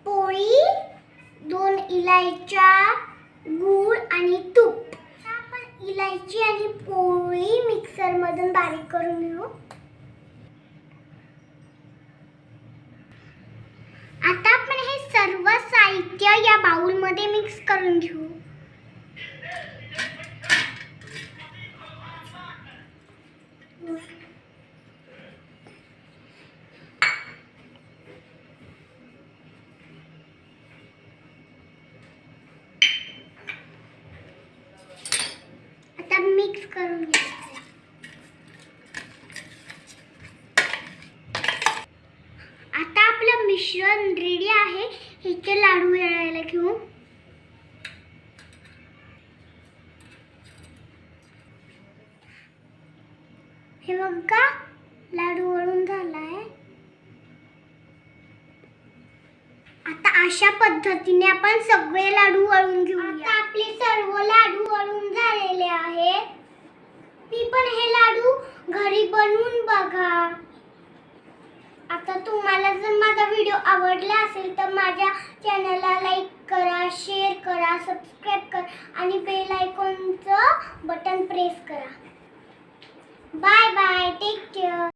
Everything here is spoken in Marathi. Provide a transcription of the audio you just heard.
पोळी, 2 इलायच्या, गूळ आणि तूप. आपण इलायची आणि पोळी मिक्सर मधून बारीक करून घेऊ. आता आपण हे सर्व साहित्य या बाउल मध्ये मिक्स करून घेऊ. आता मिक्स करून घ्यायचं. आता आपलं मिश्रण रेडी आहे. ह्याचे लाडू वळायला घेऊ. हे बघा, लाडू वळून झालाय. आता अशा पद्धतीने आपण सगळे लाडू वळून घेऊ. आता आपले सर्व लाडू वळून झालेले आहेत. मी पण हे लाडू घरी बनवून बघा. आता तुम्हाला जर माझा व्हिडिओ आवडला असेल तर माझ्या चॅनलला लाईक करा, शेअर करा, सबस्क्राइब करा आणि बेल आयकॉनचं बटन प्रेस करा. Bye bye, take care.